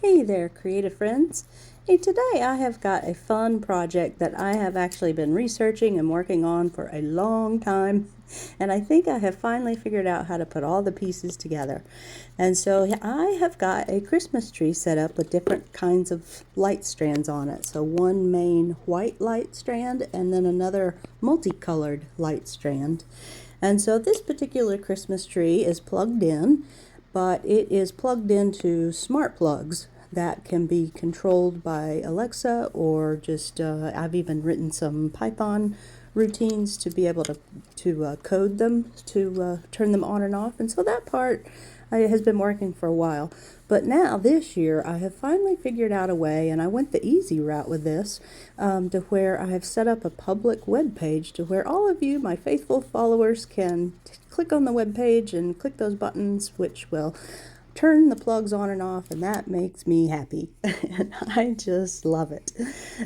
Hey there, creative friends. Hey, today I have got a fun project that I have actually been researching and working on for a long time. And I think I have finally figured out how to put all the pieces together. And so I have got a Christmas tree set up with different kinds of light strands on it. So one main white light strand and then another multicolored light strand. And so this particular Christmas tree is plugged in, but it is plugged into smart plugs that can be controlled by Alexa or just I've even written some Python routines to be able to code them to turn them on and off, and so that part has been working for a while. But now this year I have finally figured out a way, and I went the easy route with this, to where I have set up a public web page to where all of you, my faithful followers, can click on the web page and click those buttons, which will turn the plugs on and off, and that makes me happy. And I just love it.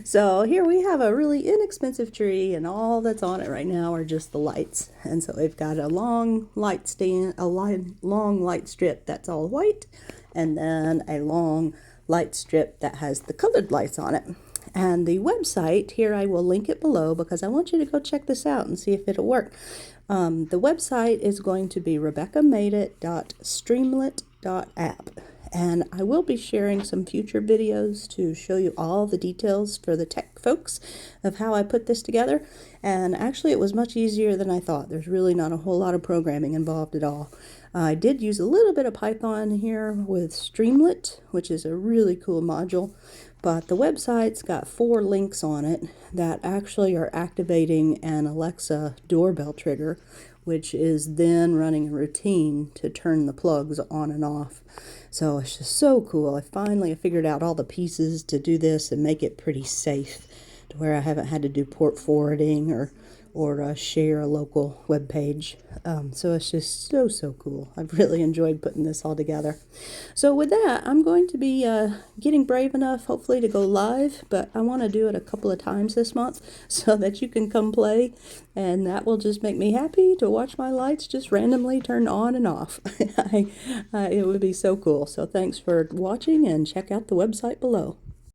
So here we have a really inexpensive tree, and all that's on it right now are just the lights. And so we've got a long light stand, long light strip that's all white, and then a long light strip that has the colored lights on it. And the website, here I will link it below because I want you to go check this out and see if it'll work. The website is going to be rebeccamadeit.streamlit.app, and I will be sharing some future videos to show you all the details for the tech folks of how I put this together. And actually it was much easier than I thought. There's really not a whole lot of programming involved at all. I did use a little bit of Python here with Streamlit, which is a really cool module, but the website's got 4 links on it that actually are activating an Alexa doorbell trigger, which is then running a routine to turn the plugs on and off. So it's just so cool. I finally figured out all the pieces to do this and make it pretty safe to where I haven't had to do port forwarding or share a local web page. So it's just so cool. I've really enjoyed putting this all together. So with that, I'm going to be getting brave enough, hopefully, to go live, but I want to do it a couple of times this month so that you can come play, and that will just make me happy to watch my lights just randomly turn on and off. It would be so cool. So thanks for watching, and check out the website below.